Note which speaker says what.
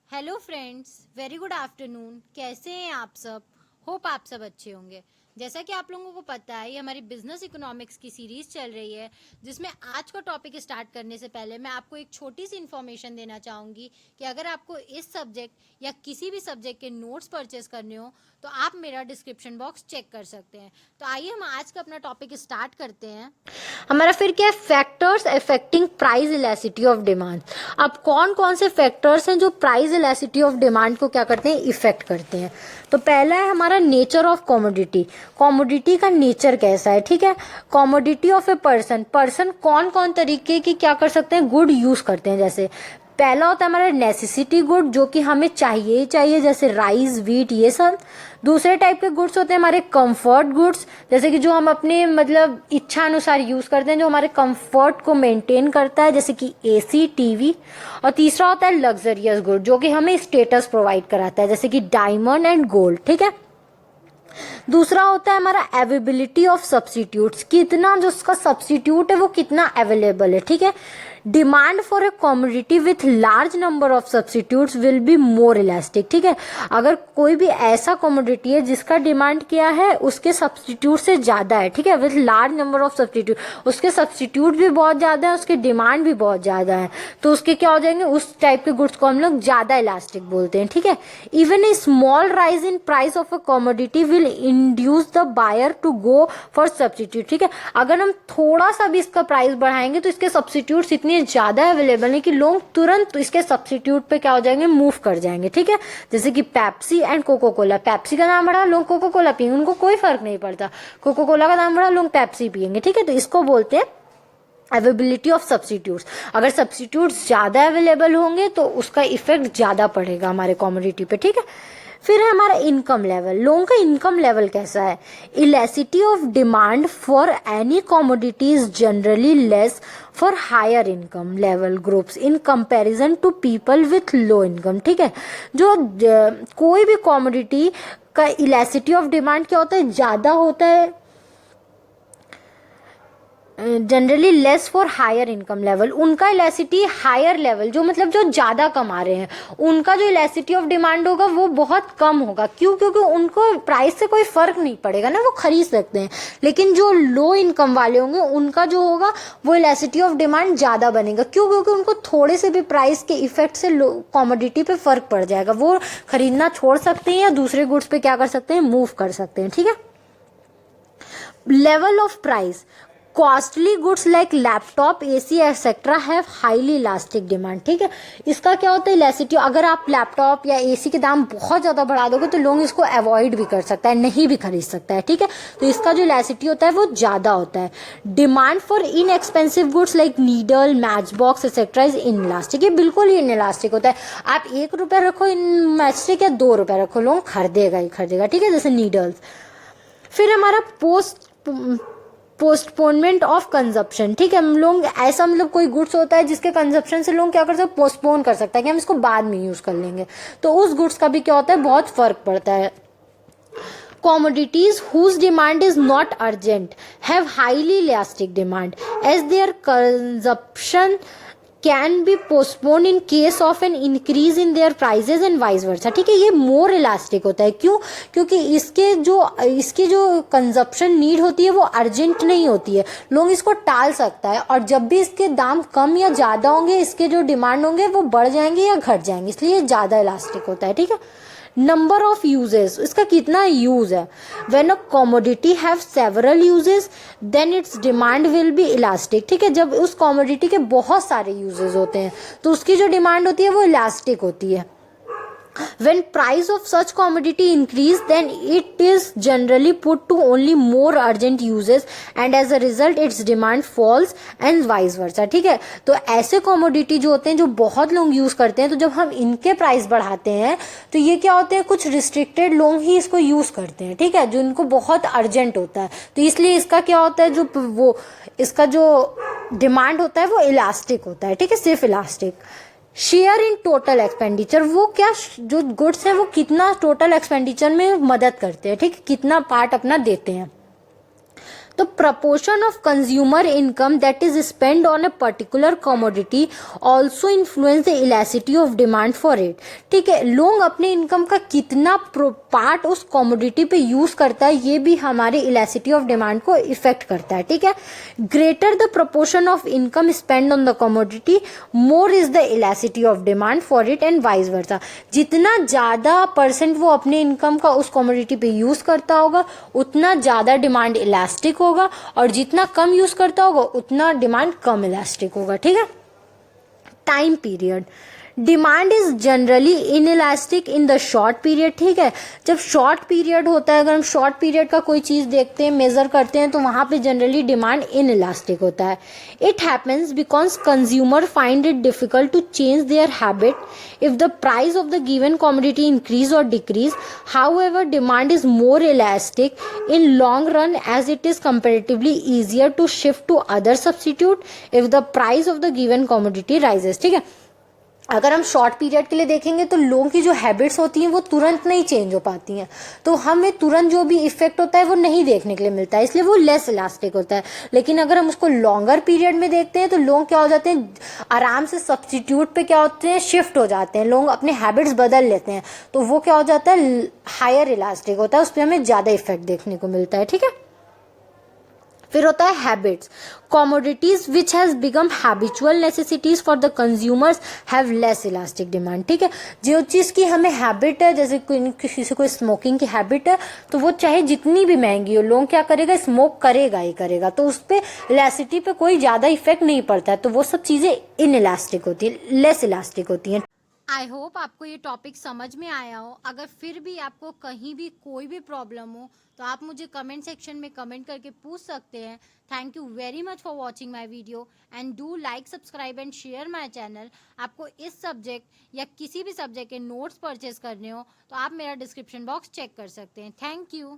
Speaker 1: Hello friends, very good afternoon. कैसे हैं आप सब? होप आप सब अच्छे होंगे। जैसा कि आप लोगों को पता है, ये हमारी बिजनेस इकोनॉमिक्स की सीरीज चल रही है, जिसमें आज का टॉपिक स्टार्ट करने से पहले मैं आपको एक छोटी सी इन्फॉर्मेशन देना चाहूँगी कि अगर आपको इस सब्जेक्ट या किसी भी सब्जेक्ट के नोट्स परचेस करने हो तो आप मेरा डिस्क्रिप्शन बॉक्स चेक कर सकते हैं। तो आइए हम आज का अपना टॉपिक स्टार्ट करते हैं। हमारा फिर क्या है, factors affecting price elasticity of demand. अब कौन कौन से फैक्टर्स हैं जो प्राइस इलास्टिसिटी ऑफ डिमांड को क्या करते हैं, इफेक्ट करते हैं। तो पहला है हमारा नेचर ऑफ कमोडिटी। कमोडिटी का नेचर कैसा है, ठीक है। कमोडिटी ऑफ ए पर्सन कौन कौन तरीके की क्या कर सकते हैं, गुड यूज करते हैं। जैसे पहला होता है हमारा नेसेसिटी गुड, जो कि हमें चाहिए ही चाहिए, जैसे राइस, व्हीट, ये सब। दूसरे टाइप के गुड्स होते हैं हमारे कंफर्ट गुड्स, जैसे कि जो हम अपने मतलब इच्छा अनुसार यूज करते हैं, जो हमारे कंफर्ट को मेंटेन करता है, जैसे कि एसी, टीवी। और तीसरा होता है लग्जरियस गुड, जो कि हमें स्टेटस प्रोवाइड कराता है, जैसे कि डायमंड एंड गोल्ड, ठीक है। दूसरा होता है हमारा अवेलेबिलिटी ऑफ सब्स्टिट्यूट्स, कितना जो उसका सब्स्टिट्यूट है वो कितना अवेलेबल है, ठीक है। Demand for a commodity with large number of substitutes will be more elastic, ठीक है। अगर कोई भी ऐसा कमोडिटी है जिसका डिमांड क्या है उसके सब्स्टिट्यूट से ज्यादा है, ठीक है, with large number of substitute, उसके सब्स्टिट्यूट भी बहुत ज्यादा है, उसकी डिमांड भी बहुत ज्यादा है, तो उसके क्या हो जाएंगे, उस टाइप के गुड्स को हम लोग ज्यादा इलास्टिक बोलते हैं, ठीक है। Even a small rise in price of a commodity will induce the buyer to go for substitute, ठीक है। अगर हम थोड़ा सा भी इसका प्राइस बढ़ाएंगे तो इसके सब्स्टिट्यूट्स इतने ज्यादा अवेलेबल है कि लोग तुरंत इसके सब्स्टिट्यूट पे क्या हो जाएंगे, मूव कर जाएंगे, ठीक है। जैसे कि Pepsi and Coca Cola. Pepsi का दाम बढ़ा, लोग कोको कोला पिएंगे, उनको कोई फर्क नहीं पड़ता। कोको कोला का दाम बढ़ा, लोग पेप्सी पिएंगे, ठीक है। तो इसको बोलते हैं अवेलेबिलिटी ऑफ सब्स्टिट्यूट्स। अगर सब्स्टिट्यूट्स ज्यादा अवेलेबल होंगे तो उसका इफेक्ट ज्यादा पड़ेगा हमारे कमोडिटी पे, ठीक है। फिर है हमारा इनकम लेवल। लोगों का इनकम लेवल कैसा है। Elasticity of demand for any commodity is generally less for higher income level groups in comparison to people with low income, ठीक है। जो कोई भी कमोडिटी का इलास्टिसिटी ऑफ डिमांड क्या होता है, ज्यादा होता है generally less for higher income level. उनका इलास्टिसिटी हायर लेवल, जो मतलब जो ज्यादा कमा रहे हैं, उनका जो इलास्टिसिटी ऑफ डिमांड होगा वो बहुत कम होगा। क्यों? क्योंकि उनको प्राइस से कोई फर्क नहीं पड़ेगा ना, वो खरीद सकते हैं। लेकिन जो लो इनकम वाले होंगे उनका जो होगा वो इलास्टिसिटी ऑफ डिमांड ज्यादा बनेगा। क्यों? क्योंकि उनको थोड़े से भी प्राइस के इफेक्ट से कमोडिटी पे फर्क पड़ जाएगा, वो खरीदना छोड़ सकते हैं या दूसरे गुड्स पे क्या कर सकते हैं, मूव कर सकते हैं, ठीक है। Level of price. Costly goods like laptop, AC etcetera have highly elastic demand, ठीक है। इसका क्या होता है इलास्टिसिटी, अगर आप लैपटॉप या एसी के दाम बहुत ज्यादा बढ़ा दोगे तो लोग इसको अवॉइड भी कर सकता है, नहीं भी खरीद सकता है, ठीक है। तो इसका जो इलास्टिसिटी होता है वो ज्यादा होता है। Demand for inexpensive goods like needle, match box etcetera is inelastic. ये बिल्कुल ही इनइलास्टिक होता है। आप 1 रुपया रखो इन मैचस्टिक या 2 रुपया रखो, लोग खरीदेगा ही खरीदेगा, ठीक है, जैसे नीडल्स। फिर हमारा पोस्टपोनमेंट ऑफ कंजप्शन, ठीक है। हम लोग ऐसा मतलब कोई गुड्स होता है जिसके कंजप्शन से लोग क्या कर सकते हैं, पोस्टपोन कर सकता है कि हम इसको बाद में यूज कर लेंगे, तो उस गुड्स का भी क्या होता है, बहुत फर्क पड़ता है। Commodities whose demand is not urgent have highly elastic demand as their consumption can be postponed in case of an increase in their prices and vice versa, ठीक है। ये मोर इलास्टिक होता है। क्यों? क्योंकि इसकी जो कंजप्शन नीड होती है वो अर्जेंट नहीं होती है, लोग इसको टाल सकता है, और जब भी इसके दाम कम या ज्यादा होंगे, इसके जो डिमांड होंगे वो बढ़ जाएंगे या घट जाएंगे, इसलिए ज्यादा इलास्टिक होता है, ठीक है। नंबर ऑफ यूजेस, इसका कितना यूज है। When a commodity have several uses then its demand will be elastic, ठीक है। जब उस कमोडिटी के बहुत सारे यूजेस होते हैं तो उसकी जो डिमांड होती है वो इलास्टिक होती है। When price of such commodity increase, then it is generally put to only more urgent uses and as a result its demand falls and vice versa, ठीक है। तो ऐसे commodity जो होते हैं जो बहुत लोग यूज करते हैं, तो जब हम इनके प्राइस बढ़ाते हैं तो ये क्या होते हैं, कुछ रिस्ट्रिक्टेड लोग ही इसको यूज करते हैं, ठीक है, जो इनको बहुत अर्जेंट होता है। तो इसलिए इसका क्या होता है, इसका जो डिमांड होता है वो इलास्टिक होता है, ठीक है, सिर्फ elastic. Share in total expenditure, वो क्या जो गुड्स है वो कितना टोटल एक्सपेंडिचर में मदद करते हैं, ठीक है, कितना पार्ट अपना देते हैं। तो proportion of consumer income that is spent on a particular commodity also influence the elasticity of demand for it. ठीक है, लोग अपने इनकम का कितना पार्ट उस कॉमोडिटी पे यूज करता है ये भी हमारे इलास्टिसिटी ऑफ डिमांड को इफेक्ट करता है. ठीक है, greater the proportion of income spend on the commodity more is the elasticity of demand for it and vice versa. जितना ज्यादा परसेंट वो अपने इनकम का उस कॉमोडिटी पे यूज करता होगा उतना ज्यादा डिमांड इलास्टिक होगा, और जितना कम यूज करता होगा उतना डिमांड कम इलास्टिक होगा. ठीक है. Time period, demand is generally inelastic in the short period. ठीक है, जब शॉर्ट पीरियड होता है, अगर हम शॉर्ट पीरियड का कोई चीज देखते हैं, मेजर करते हैं, तो वहां पे जनरली डिमांड इनइलास्टिक होता है. It happens because consumer find it difficult to change their habit if the price of the given commodity increase और decrease. However demand is more elastic in long run as it is comparatively easier to shift to other substitute if the price of the given commodity rises. ठीक है, अगर हम short period के लिए देखेंगे तो लोगों की जो हैबिट्स होती हैं वो तुरंत नहीं चेंज हो पाती हैं, तो हमें तुरंत जो भी इफेक्ट होता है वो नहीं देखने के लिए मिलता है, इसलिए वो लेस इलास्टिक होता है. लेकिन अगर हम उसको लॉन्गर पीरियड में देखते हैं तो लोग क्या हो जाते हैं, आराम से सब्स्टिट्यूट पे क्या होते हैं, शिफ्ट हो जाते हैं, लोग अपने हैबिट्स बदल लेते हैं, तो वो क्या हो जाता है, हायर इलास्टिक होता है, उस पर हमें ज्यादा इफेक्ट देखने को मिलता है. ठीक है, फिर होता है habits. Commodities which has become habitual necessities for the consumers have less elastic demand. ठीक है, जो चीज की हमें हैबिट है, जैसे किसी से कोई स्मोकिंग की हैबिट है, तो वो चाहे जितनी भी महंगी हो, लोग क्या करेगा, स्मोक करेगा ही करेगा, तो उस पर इलास्टिसिटी पे कोई ज्यादा इफेक्ट नहीं पड़ता है, तो वो सब चीजें इन इलास्टिक होती है, लेस इलास्टिक होती हैं. आई होप आपको ये टॉपिक समझ में आया हो. अगर फिर भी आपको कहीं भी कोई भी प्रॉब्लम हो तो आप मुझे कमेंट सेक्शन में कमेंट करके पूछ सकते हैं. Thank you very much for watching my video and do like, subscribe and share my channel. आपको इस सब्जेक्ट या किसी भी सब्जेक्ट के नोट्स परचेज करने हो तो आप मेरा डिस्क्रिप्शन बॉक्स चेक कर सकते हैं. Thank you.